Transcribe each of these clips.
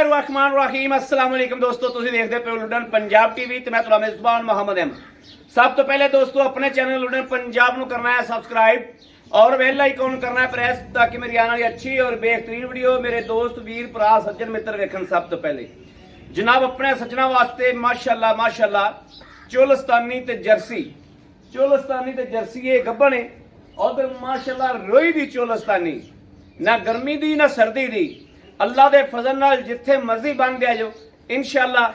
रहमान रहीम अस्सलाम वालेकुम दोस्तों, ਤੁਸੀਂ ਦੇਖਦੇ ਪਏ ਲੁਡਨ ਪੰਜਾਬ ਟੀਵੀ ਤੇ ਮੈਂ ਤੁਹਾਡਾ ਮੇਜ਼ਬਾਨ ਮੁਹੰਮਦ ਅਹਿਮਦ। ਸਭ ਤੋਂ ਪਹਿਲੇ ਦੋਸਤੋ ਆਪਣੇ ਚੈਨਲ ਲੁਡਨ ਪੰਜਾਬ ਨੂੰ ਕਰਨਾ ਹੈ सब्सक्राइब और बेल आइकन करना है प्रेस ताकि मेरी आने वाली अच्छी और बेहतरीन वीडियो मेरे दोस्त वीर भरा सज्जन मित्र वेखन। सब तो पहले जनाब अपने सज्जना वास्ते माशाअल्लाह माशाअल्लाह चोलस्तानी ते जर्सी ये गब्बन है और माशाअल्लाह रोई दी चोलस्तानी, ना गर्मी दी ना सर्दी दी। अल्लाह दे फजल नाल जिथे मर्जी बन दिया जो इंशाअल्लाह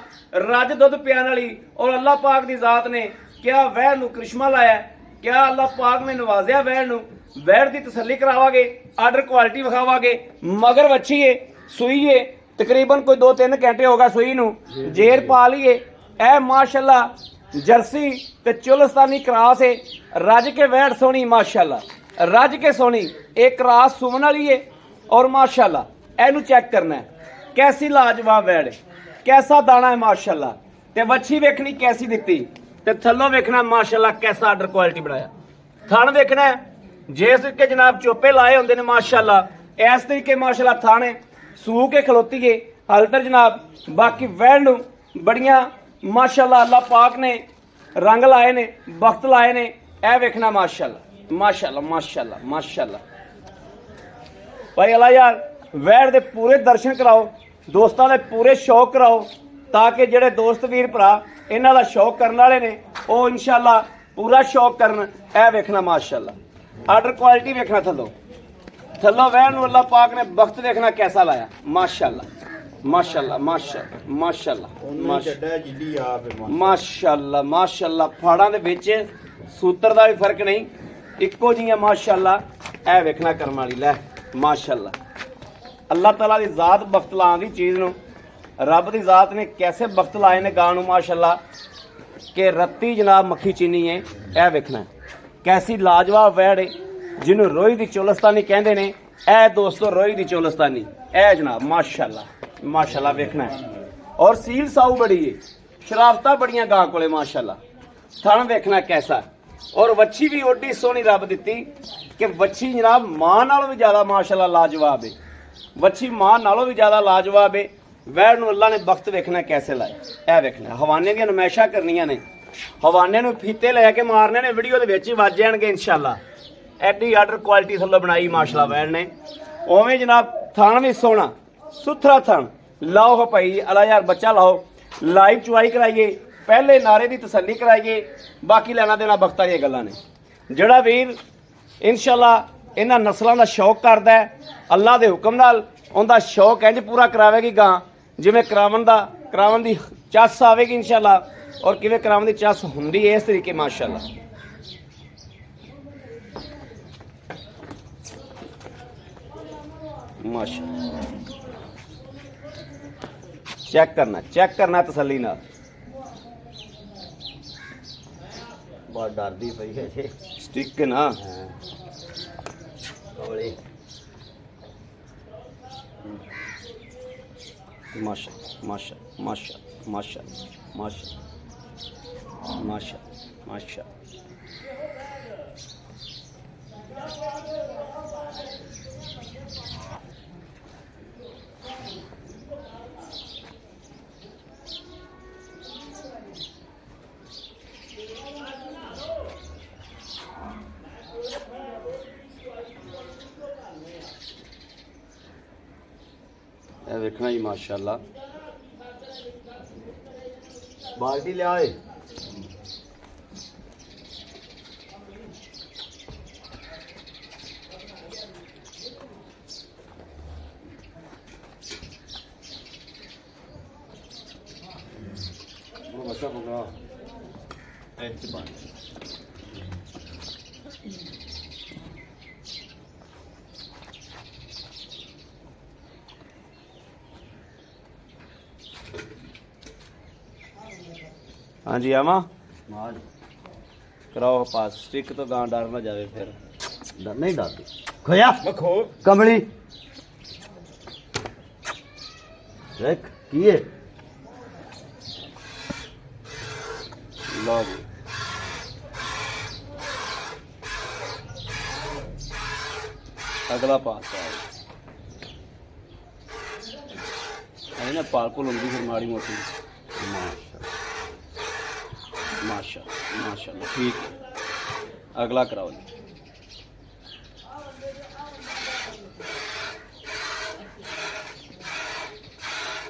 रज दुध पियान वाली और अल्लाह पाक दी जात ने क्या वैर नू करिश्मा लाया, क्या अल्लाह पाक ने नवाजिया वैर नू। वैर की तसल्ली करावांगे, आर्डर क्वालिटी विखावांगे। मगर वच्छी है सूई है तकरीबन कोई 2-3 घंटे होगा सूई नू जेर पा लीए। ए माशाअल्लाह जर्सी ते चोलस्तानी क्रॉस है, रज के वैर सोनी माशाअल्लाह रज के सोनी एक क्रॉस सुमन वाली है। और माशाअल्लाह एनू चेक करना है कैसी लाजवाब वैड़, कैसा दाना है माशाअल्लाह। ते वच्छी वेखनी कैसी दिती ते थल्लों वेखना माशाअल्लाह कैसा आर्डर क्वालिटी बनाया। थान देखना है जिस के जनाब चोपे लाए होंगे ने माशाअल्लाह इस तरीके माशाअल्लाह थाने सू के खलोती है हल्टर जनाब। बाकी वैड़ नू बड़ियां माशाअल्लाह अल्लाह पाक ने रंग लाए ने, वक्त लाए ने। ए वेखना माशाअल्लाह माशाअल्लाह माशाअल्लाह माशाअल्लाह। भाई अल्लाह यार वैड़ दे पूरे दर्शन कराओ, दोस्तों दे पूरे शौक कराओ ताकि जेड़े दोस्त वीर भरा इन्हां दा शौक करने वाले ने वो इंशाअल्लाह पूरा शौक करन। ए वेखना माशाअल्लाह आर्डर क्वालिटी वेखना थल्लों वैन नू अल्लाह पाक ने वक्त देखना कैसा लाया माशाअल्लाह माशाअल्लाह माशाअल्लाह माशाअल्लाह माशाअल्लाह माशाअल्लाह। फाड़ा दे विच सूत्र दा भी फर्क नहीं, इक्को जियां माशाअल्लाह। ए वेखना करम वाली लै माशाअल्लाह। अल्लाह ताला दी जात वक्त लाने दी चीज़ नू रब दी जात ने कैसे वक्त लाए ने गां नू माशाअल्लाह के रत्ती जनाब मक्खी चीनी है। ए वेखना कैसी लाजवाब वैड़ है जिन्होंने रोई दी चोलस्तानी कहते हैं। ए दोस्तों रोई दी चोलस्तानी ए जनाब माशाअल्लाह माशाअल्लाह वेखना है। और सील साऊ बड़ी है, शराफता बड़ियां गां कोले माशाअल्लाह। थन वेखना कैसा और वच्छी भी ओडी सोहनी रब दिती कि वच्छी जनाब मां नालों भी ज़्यादा माशाअल्लाह लाजवाब है। वच्छी मां नालों भी ज़्यादा लाजवाब है। वैड़ नू अल्लाह ने वक्त वेखना कैसे लाए। ए वेखना हवाने दी नमैशा करनियां ने, हवाने नू फीते लैके मारने ने, वीडियो दे विच ही वज जाणगे इंशाअल्लाह। एडी आर्डर क्वालिटी थल्लों बनाई माशाअल्लाह वैड़ ने। उवें जनाब थान भी सोहना सुथरा थान। लाओ हो भाई अला यार बच्चा लाओ, लाइव चुवाई कराइए, पहले नारे की तसल्ली कराइए, बाकी लेना देना वक्तां दी गल्लां ने। जिहड़ा वीर इंशाअल्लाह इन्हां नस्लों का शौक करदा है अल्लाह के हुक्म नाल उनका शौक इंज पूरा करावेगी गां जिवें करावन दी चस आवेगी इंशाअल्लाह। और किवें करावन दी चस हुंदी है इस तरीके माशाअल्लाह। माशाअल्लाह चेक करना तसल्ली नाल। बहुत डरदी पई है स्टिक ना माशाअल्लाह माशाअल्लाह माशाअल्लाह माशाअल्लाह माशाअल्लाह माशाअल्लाह माशाअल्लाह। देखना जी माशाअल्लाह। बाल्टी ले आए बच्चा पकड़ा हाँ जी आवा कराओ पास स्टिक तो गां डर ना जाए फिर नहीं डरती खोया कमली देख किए लो अगला पास ना पाल पुल होंगी फिर माड़ी मोटी। माशाल्लाह माशाल्लाह ठीक है। अगला कराओ जी।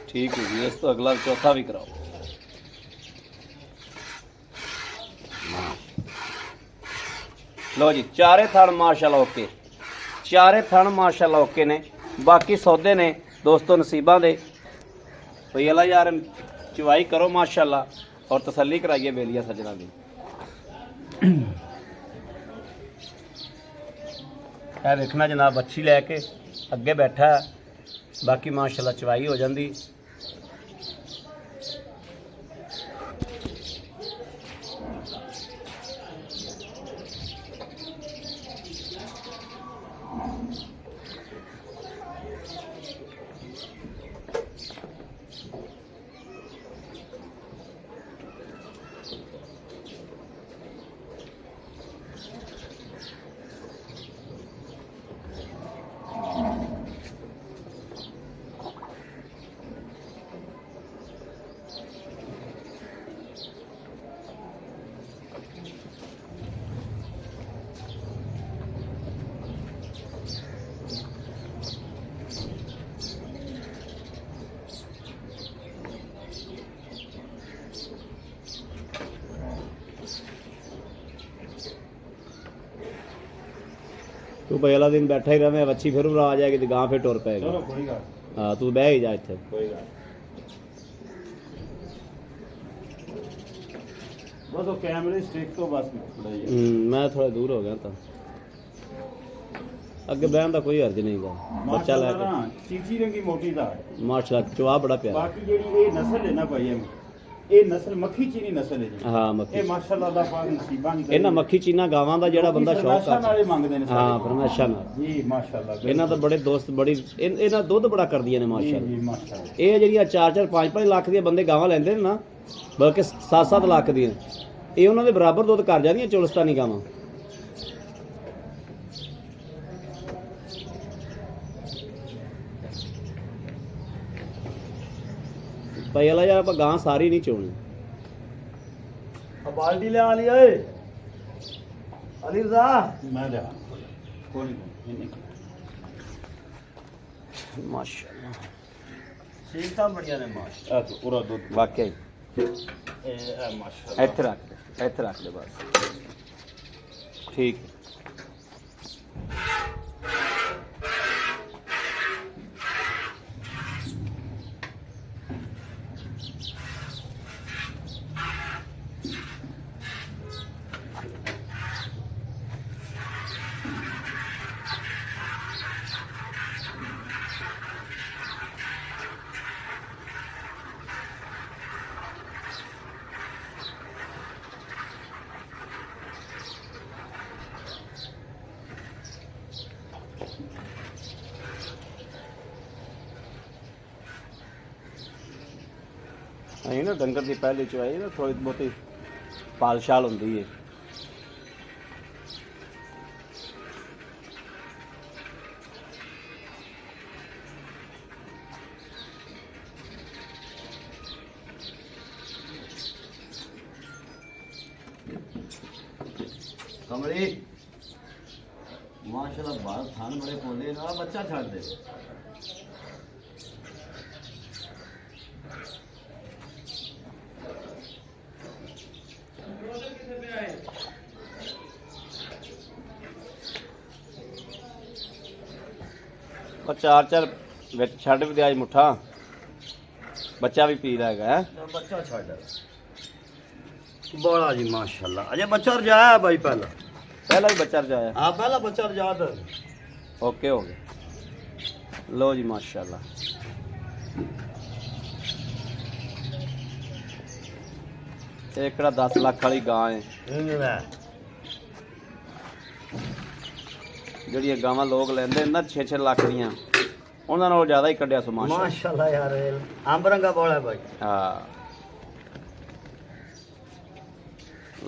ठीक है जी, इस तो अगला चौथा भी कराओ। लो जी चारे थण माशाल्लाह ओके, चारे थण माशाल्लाह ओके ने। बाकी सौदे ने दोस्तों नसीबां दे। भई अल्लाह यार चवाई करो माशाल्लाह और तसल्ली कराइए बेलिया सजना दी। है देखना जनाब बच्ची लैके अगे बैठा है, बाकी माशाल्लाह चवाई हो जाती। तू भाई अगला दिन बैठा ही रहे, बच्ची फिर आ जाएगी तो गांव फिर टुर पेगा। हाँ तू बह ही जा इतने। बस वो कैमरे स्टिक तो बस मैं थोड़ा दूर हो गया था। अगे बहन का कोई अर्ज नहीं गा। बच्चा लैके चीची रंगी मोटी दा माशाल्लाह चवा बड़ा प्यारा। बाकी जेडी ये नस्ल है ना भाई ये नस्ल मक्खी चीनी नस्ल है जी। हाँ मक्खी ये माशाल्लाह दा पाक नसीबां दी इन्हां मक्खी चीना गावां दा जेड़ा बंदा शौक फरमाइशां नाले मंगदे ने हाँ फरमाइशां नाल जी माशाल्लाह। इन्हां दा बड़े दोस्त बड़ी इन्हां दुध बड़ा करदियां ने माशाल्लाह। जी माशाल्लाह। ये जेहड़ियां 4-4 5-5 लाख दी बंदे गावां लैंदे ने ना, बल्कि 7-7 लाख दी ये उन्हां दे बराबर दुध कर जांदियां चोलस्तानी गावां। भाई अल्लाह यार आप गां सारी नहीं चोनी। बाल्टी ले आ लिया है अली रजा मैं जा कोई नहीं माशाल्लाह सीता बढ़िया ने माशाल्लाह तो पूरा दूध वाकई ए माशाल्लाह। ਇੱਥੇ ਰੱਖ ਲੈ ਬਸ ਠੀਕ ਹੈ। ਅਸੀਂ ਨਾ ਡੰਗਰ ਦੀ ਪਹਿਲੀ ਚਵਾਈ ਨਾ ਥੋੜੀ ਬਹੁਤੀ ਪਾਲ ਛਾਲ ਹੁੰਦੀ ਹੈ। कमरी माशाल्लाह बाहर थान बड़े पोले ना बच्चा छाड़ दे। और 4-4 ਵਿੱਚ ਛੱਡ ਵੀ ਦਿਆ ਮੁੱਠਾ ਬੱਚਾ ਵੀ ਪੀ ਰਿਹਾ ਹੈਗਾ। बच्चा छाड़ दे बड़ा जी माशाल्लाह। अजय बच्चा रजाया है भाई पहला ਪਹਿਲਾ ਵੀ ਬੱਚਾ ਰਜਾਇਆ। हाँ पहला बच्चा रजा था। ओके हो गया। लो जी माशाल्लाह ਇਹ ਕਿਹੜਾ 10 ਲੱਖ ਵਾਲੀ ਗਾਂ ਹੈ। ਜਿਹੜੀਆਂ ਗਾਵਾਂ ਲੋਕ ਲੈਂਦੇ ਨੇ ਨਾ 6-6 ਲੱਖ ਦੀਆਂ, ਉਹਨਾਂ ਨਾਲੋਂ ਜ਼ਿਆਦਾ ਹੀ ਕੱਢਿਆ ਸੋ माशाल्लाह यार अंब रंगा बड़ा है भाई। हाँ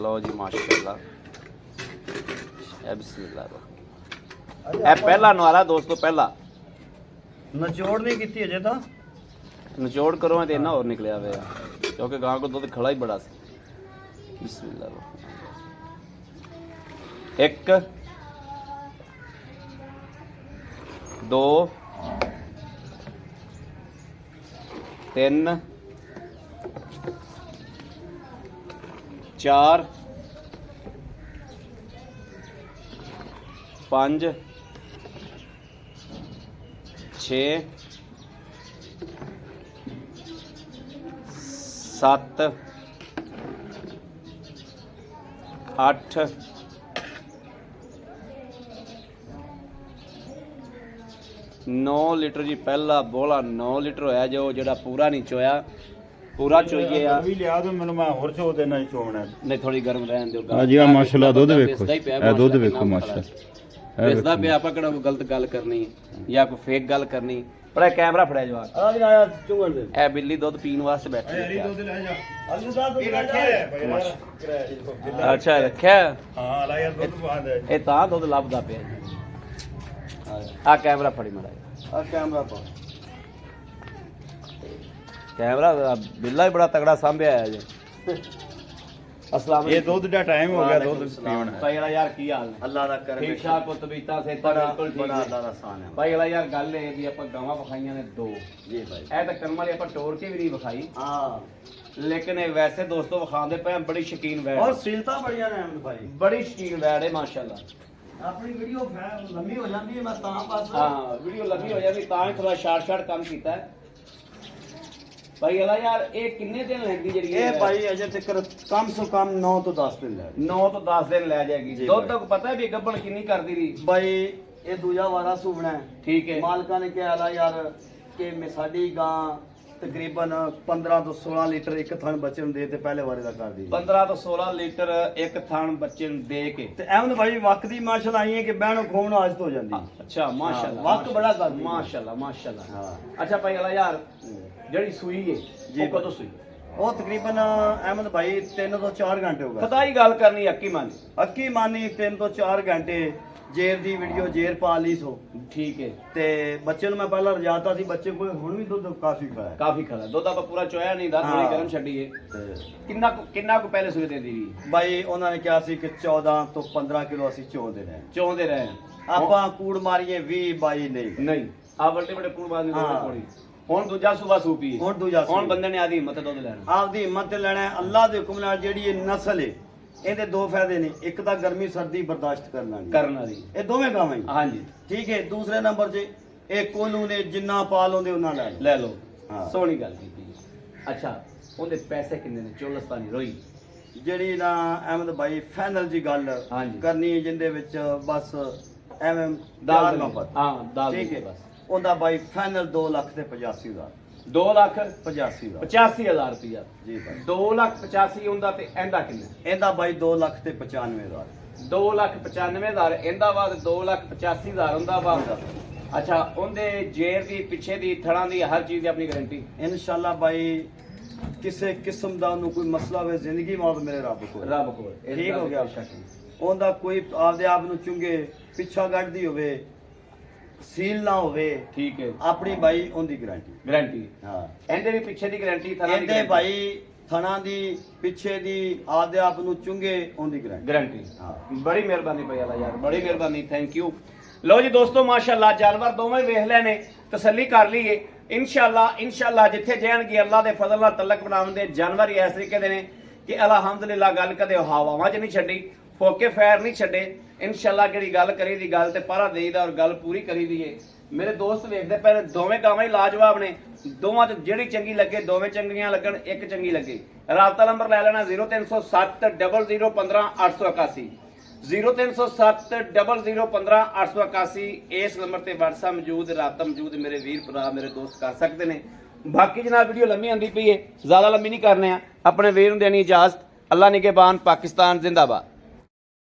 लो जी माशाल्लाह। ਇਹ ਬਿਸਮਿਲ੍ਲਾਹ। ਇਹ ਪਹਿਲਾ ਨਵਾਰਾ ਦੋਸਤੋ, ਪਹਿਲਾ नचोड़ नहीं की अजय तो ਨਿਚੋੜ ਕਰੋ ਤੇ ਇੰਨਾ ਹੋਰ ਨਿਕਲਿਆ ਹੋਇਆ ਕਿਉਂਕਿ ਗਾਂ ਕੋ ਦੁੱਧ ਖੜਾ ਹੀ ਬੜਾ ਸੀ। ਬਿਸਮਿਲ੍ਲਾ। 1 2 3 4 5 6 7 8 9 ਲੀਟਰ ਜੀ। ਪਹਿਲਾ ਬੋਲਾ 9 ਲੀਟਰ ਹੋਇਆ ਜੋ ਜਿਹੜਾ ਪੂਰਾ ਨਹੀਂ ਚੋਇਆ, ਪੂਰਾ ਚੋਈਏ ਆ ਵੀ ਲਿਆ ਤੇ ਮੈਨੂੰ ਮੈਂ ਹੋਰ ਚੋ ਦੇਣਾ ਹੀ ਚੋਣਾ ਨਹੀਂ ਥੋੜੀ ਗਰਮ ਰਹਿਣ ਦਿਓ। ਆ ਜੀ ਆ ਮਾਸ਼ਾਅੱਲਾ ਦੁੱਧ ਵੇਖੋ, ਇਹ ਦੁੱਧ ਵੇਖੋ ਮਾਸ਼ਾਅੱਲਾ। ਇਸਦਾ ਪਿਆ ਆਪਾਂ ਕਿਹੜਾ ਕੋਈ ਗਲਤ ਗੱਲ ਕਰਨੀ ਜਾਂ ਕੋਈ ਫੇਕ ਗੱਲ ਕਰਨੀ। ਪਰ ਇਹ ਕੈਮਰਾ ਫੜਿਆ ਜਵਾਕ, ਆ ਜੀ ਆਇਆ ਚੁੰਗਣ ਦੇ ਇਹ ਬਿੱਲੀ ਦੁੱਧ ਪੀਣ ਵਾਸਤੇ ਬੈਠੀ ਅਲੀ ਹੈ। ਦੁੱਧ ਲੈ ਜਾ। ਅਲੀ ਦਾ ਦੁੱਧ ਰੱਖਿਆ ਅੱਛਾ ਰੱਖਿਆ। ਹਾਂ ਲਾ ਯਾਰ ਦੁੱਧ ਬਾਂਧ ਹੈ। ਇਹ ਤਾਂ ਦੁੱਧ ਲੱਭਦਾ ਪਿਆ ਜੀ। ਆ ਕੈਮਰਾ ਫੜੀ ਮੜਾ, ਆ ਕੈਮਰਾ ਪਾ। ਕੈਮਰਾ ਬਿੱਲਾ ਹੀ ਬੜਾ ਤਗੜਾ ਸਾਂਭਿਆ ਹੈ ਜੀ। ਅਸਲਾਮ ਇਹ ਦੁੱਧ ਦਾ ਟਾਈਮ ਹੋ ਗਿਆ ਦੁੱਧ ਪੀਣ ਭਾਈ ਵਾਲਾ ਯਾਰ ਕੀ ਹਾਲ ਨੇ? ਅੱਲਾ ਦਾ ਕਰ ਠੀਕ ਠਾਕ ਪੁੱਤ ਬੀਤਾ ਸੇ ਬੜਾ ਬਿਲਕੁਲ ਠੀਕ ਬੜਾ ਹੈ। ਅੱਲਾ ਦਾ ਸਾਨ ਹੈ ਭਾਈ ਵਾਲਾ ਯਾਰ ਗੱਲ ਇਹ ਵੀ ਆਪਾਂ ਗਾਵਾਂ ਵਿਖਾਈਆਂ ਨੇ 2। ਜੀ ਭਾਈ। ਇਹ ਤਾਂ ਕਰਮ ਵਾਲੀ ਆਪਾਂ ਟੋਰ ਕੇ ਵੀ ਨਹੀਂ ਵਿਖਾਈ, ਹਾਂ ਲੇਕਿਨ ਇਹ ਵੈਸੇ ਦੋਸਤੋ ਵਿਖਾਉਂਦੇ ਪਏ ਆ। ਬੜੀ ਸ਼ਕੀਨ ਵੈੜ, ਔਰ ਸੀਲਤਾ ਬੜੀਆਂ ਨੇ ਅਹਿਮਦ ਭਾਈ। ਬੜੀ ਸ਼ਕੀਨ ਵੈੜ ਹੈ ਮਾਸ਼ਾਅੱਲਾ। ਆਪਣੀ ਵੀਡੀਓ ਲੰਮੀ ਹੋ ਜਾਂਦੀ ਹੈ, ਮੈਂ ਤਾਂ ਬਸ ਹਾਂ ਵੀਡੀਓ ਲੰਬੀ ਹੋ ਜਾਂਦੀ ਤਾਂ ਹੀ ਥੋੜਾ ਸ਼ਾਰਟ ਕੰਮ ਕੀਤਾ ਹੈ। ਭਾਈ ਵਾਲਾ ਯਾਰ ਇਹ ਕਿੰਨੇ ਦਿਨ ਲੈਂਦੀ ਜਿਹੜੀ ਇਹ ਭਾਈ ਅਜੇ ਤੱਕ ਕਮ ਸੇ ਕਮ 9 ਤੋਂ 10 ਦਿਨ ਲੈ 9 ਤੋਂ 10 ਦਿਨ ਲੈ ਜਾਏਗੀ। ਜੀ ਦੁੱਧ ਭਾਈ। ਤੱਕ ਪਤਾ ਹੈ ਵੀ ਗੱਭਣ ਕਿੰਨੀ ਕਰਦੀ ਰਹੀ? ਭਾਈ ਇਹ ਦੂਜਾ ਵਾਰਾ ਸੁਭਣਾ ਹੈ। ਠੀਕ ਹੈ। ਮਾਲਕਾਂ ਨੇ ਕਿਹਾ ਲਾ ਯਾਰ ਕਿ ਮੈਂ ਸਾਡੀ ਗਾਂ ਤਕਰੀਬਨ 15 ਤੋਂ 16 ਲੀਟਰ ਇੱਕ ਥਣ ਬੱਚੇ ਨੂੰ ਦੇ ਤੇ ਪਹਿਲੇ ਵਾਰੇ ਦਾ ਕਰ ਦੀ 15 ਤੋਂ 16 ਲੀਟਰ ਇੱਕ ਥਣ ਬੱਚੇ ਨੂੰ ਦੇ ਕੇ। ਤੇ ਅਹਿਮਦ ਭਾਈ ਵਕਤ ਦੀ ਮਾਸ਼ਾਅੱਲਾ ਆਈ ਹੈ ਕਿ ਬਹਿਣੋਂ ਖੋਣ ਆਦਤ ਹੋ ਜਾਂਦੀ। ਅੱਛਾ ਮਾਸ਼ਾਅੱਲਾ। ਵਕਤ ਬੜਾ ਕਰਦੀ ਹੈ। ਮਾਸ਼ਾਅੱਲਾ ਮਾਸ਼ਾਅੱਲਾ। ਹਾਂ। ਅੱਛਾ ਭਾਈ ਵਾਲਾ ਯਾਰ ਜਿਹੜੀ ਸੂਈ ਹੈ ਜੀ ਉਹ ਕਦੋਂ ਸੂਈ? ਉਹ ਤਕਰੀਬਨ ਅਹਿਮਦ ਭਾਈ 3 ਤੋਂ 4 ਘੰਟੇ ਹੋ ਗਏ। ਪਤਾ ਹੀ ਗੱਲ ਕਰਨੀ ਅੱਕੀ ਮਾਨੀ। ਅੱਕੀ ਮਾਨੀ 3 ਤੋਂ 4 ਘੰਟੇ ਜੇਰ ਦੀ ਵੀਡੀਓ ਜੇਰ ਪਾ ਲਈ ਸੋ। ਠੀਕ ਹੈ। ਤੇ ਬੱਚੇ ਨੂੰ ਮੈਂ ਪਹਿਲਾਂ ਰਜਾਤਾ ਸੀ, ਬੱਚੇ ਕੋਲ ਹੁਣ ਵੀ ਦੁੱਧ ਕਾਫੀ ਖੜਾ ਹੈ। ਕਾਫੀ ਖੜਾ ਦੁੱਧ ਆਪਾਂ ਪੂਰਾ ਚੋਇਆ ਨਹੀਂ ਦਾ, ਥੋੜੀ ਹਾਂ। ਗਰਮ ਛੱਡੀਏ। ਤੇ ਕਿੰਨਾ ਕੁ ਪਹਿਲੇ ਸੂਈ ਦੇ ਦੀ? ਭਾਈ ਉਹਨਾਂ ਨੇ ਕਿਹਾ ਸੀ ਕਿ 14 ਤੋਂ 15 ਕਿਲੋ ਅਸੀਂ ਚੋਂਦੇ ਰਹੇ। ਚੋਂਦੇ ਰਹੇ ਆਪਾਂ ਕੂੜ ਮਾਰੀਏ 20 22 ਨਹੀਂ। ਨਹੀਂ ਆ ਵੱਡੇ ਵੱਡੇ ਕੁਰਬਾਨ ਦੀ ਹਾਂ। ਕੋੜੀ। ਹੁਣ ਦੂਜਾ ਸੂਬਾ ਸੂਪੀ ਹੈ। ਹੁਣ ਦੂਜਾ ਹੁਣ ਸੂਈ। ਬੰਦੇ ਨੇ ਆਦੀ ਹਿੰਮਤ ਦੁੱਧ ਲੈਣਾ। ਆਪਦੀ ਹਿੰਮਤ ਤੇ ਲੈਣਾ ਹੈ। ਅੱਲਾਹ ਦੇ ਹੁਕਮ ਨਾਲ ਜਿਹੜੀ ਇਹ ਨਸਲ ਹੈ ਇਹਦੇ ਦੋ ਫਾਇਦੇ ਨੇ। ਇੱਕ ਤਾਂ ਗਰਮੀ ਸਰਦੀ ਬਰਦਾਸ਼ਤ ਕਰਨਾ ਨਹੀਂ ਕਰਨ ਵਾਲੀ। ਇਹ ਦੋਵੇਂ ਗਾਵਾਂ ਹੀ। ਹਾਂਜੀ ਠੀਕ ਹੈ। ਦੂਸਰੇ ਨੰਬਰ 'ਤੇ ਇਹ ਕੋਲੂ ਨੇ ਜਿੰਨਾ ਪਾਲ ਹੁੰਦੇ ਉਹਨਾਂ ਲੈ ਲਓ। ਲੈ ਲਓ। ਹਾਂ। ਸੋਹਣੀ ਗੱਲ ਕੀਤੀ। ਅੱਛਾ ਉਹਦੇ ਪੈਸੇ ਕਿੰਨੇ ਨੇ? ਚੋਲਸਤਾਨੀ ਰੋਈ ਜਿਹੜੀ ਨਾ ਅਹਿਮਦ ਭਾਈ ਫਾਈਨਲ ਜੀ ਗੱਲ ਹਾਂਜੀ। ਕਰਨੀ ਹੈ ਜਿੰਦੇ ਵਿੱਚ ਬਸ ਐਵੇਂ ਦਾਲ ਦਾਲ ਦੇ ਮੁਹੱਬਤ। ਹਾਂ ਦਾਲ ਠੀਕ ਦੇ ਹੈ। ਬਸ। ਉਹਦਾ ਭਾਈ ਫਾਈਨਲ 2,85,000 2 ਲੱਖ 85,000 85,000 ਰੁਪਇਆ। ਜੀ ਭਾਈ। 2 ਲੱਖ 85 ਹੁੰਦਾ ਤੇ ਇਹਦਾ ਕਿੰਨਾ? ਇਹਦਾ ਭਾਈ 2,95,000 2 ਲੱਖ 95,000 ਇਹਦਾ ਬਾਅਦ 2 ਲੱਖ 85,000 ਹੁੰਦਾ ਵਾ। ਅੱਛਾ ਉਹਦੇ ਜੇਰ ਦੀ ਪਿੱਛੇ ਦੀ ਥੜਾਂ ਦੀ ਹਰ ਚੀਜ਼ ਦੀ ਆਪਣੀ ਗਾਰੰਟੀ। ਇਨਸ਼ਾਅੱਲਾ ਭਾਈ ਕਿਸੇ ਕਿਸਮ ਦਾ ਉਹਨੂੰ ਕੋਈ ਮਸਲਾ ਹੋਵੇ ਜ਼ਿੰਦਗੀ ਮੌਤ ਮੇਰੇ ਰੱਬ ਕੋਲ। ਰੱਬ ਕੋਲ ਇਸ ਠੀਕ ਗੱਲ ਹੋ ਦੀ ਗਿਆ। ਕੋਈ ਸ਼ੱਕ ਨਹੀਂ। ਉਹਦਾ ਕੋਈ ਆਪਦੇ ਆਪ ਨੂੰ ਚੁੰਗੇ ਪਿੱਛਾ ਕੱਢਦੀ ਹੋਵੇ ਸੀਲ ਨਾ ਹੋਵੇ ਠੀਕ ਹੈ। ਆਪਣੀ ਭਾਈ ਉਹਦੀ ਗਾਰੰਟੀ। ਗਾਰੰਟੀ ਹਾਂ। ਇਹਦੇ ਵੀ ਪਿੱਛੇ ਦੀ ਗਾਰੰਟੀ ਥੜਾਂ ਦੀ ਇਹਦੇ guarantee। ਭਾਈ ਥਣਾ ਦੀ ਪਿੱਛੇ ਦੀ ਆਪਦੇ ਆਪ ਨੂੰ ਚੁੰਗੇ ਉਹਦੀ ਗਾਰੰਟੀ। ਗਾਰੰਟੀ। ਹਾਂ। ਬੜੀ ਮਿਹਰਬਾਨੀ ਭਾਈ ਅੱਲਾ ਯਾਰ, ਬੜੀ ਮਿਹਰਬਾਨੀ। Thank you. ਲਓ ਜੀ ਦੋਸਤੋ ਮਾਸ਼ਾਅੱਲਾ ਜਾਨਵਰ ਦੋਵੇਂ ਵੇਖ ਲੈ ਨੇ, ਤਸੱਲੀ ਕਰ ਲਈਏ। ਇਨਸ਼ਾਅੱਲਾ ਜਿੱਥੇ ਜਾਣਗੇ ਅੱਲਾ ਦੇ ਫਜ਼ਲ ਨਾਲ ਤਲਕ ਬਣਾਉਂਦੇ ਜਾਨਵਰ ਹੀ ਇਸ ਤਰੀਕੇ ਦੇ ਨੇ ਕਿ ਅਲਹਮਦੁਲਿਲਾ ਗੱਲ ਕਦੇ ਹਵਾਵਾਂ 'ਚ ਨਹੀਂ ਛੱਡੀ, ਫੋਕੇ ਫੈਰ ਨਹੀਂ ਛੱਡੇ। ਇਨਸ਼ਾਅੱਲਾ ਜਿਹੜੀ ਗੱਲ ਕਰੀ ਦੀ ਗੱਲ ਤੇ ਪਾਰਾ ਦੇਈਦਾ ਔਰ ਗੱਲ ਪੂਰੀ ਕਰੀ ਦੀ ਏ। ਮੇਰੇ ਦੋਸਤ ਵੇਖਦੇ ਪਏ ਨੇ ਦੋਵੇਂ ਗਾਵਾਂ ਹੀ ਲਾਜਵਾਬ ਨੇ। ਦੋਵਾਂ 'ਚ ਜਿਹੜੀ ਚੰਗੀ ਲੱਗੇ ਦੋਵੇਂ ਚੰਗੀਆਂ ਲੱਗਣ, ਇੱਕ ਚੰਗੀ ਲੱਗੇ। ਰਾਬਤਾ ਨੰਬਰ ਲੈ ਲੈਣਾ 0307 0015 881 0307 0015 881। ਇਸ ਨੰਬਰ ਤੇ WhatsApp ਮੌਜੂਦ, ਰਾਬਤਾ ਮੌਜੂਦ। ਮੇਰੇ ਵੀਰ ਭਰਾ ਮੇਰੇ ਦੋਸਤ ਕਰ ਸਕਦੇ ਨੇ। ਬਾਕੀ ਜਨਾਬ ਵੀਡੀਓ ਲੰਮੀ ਆਂਦੀ ਪਈ ਏ, ਜ਼ਿਆਦਾ ਲੰਮੀ ਨਹੀਂ ਕਰਨੇ ਆ। ਆਪਣੇ ਵੀਰ ਨੂੰ ਦੇਣੀ ਇਜਾਜ਼ਤ। ਅੱਲਾ ਨਿਗਹਿਬਾਨ। ਪਾਕਿਸਤਾਨ ਜ਼ਿੰਦਾਬਾਦ।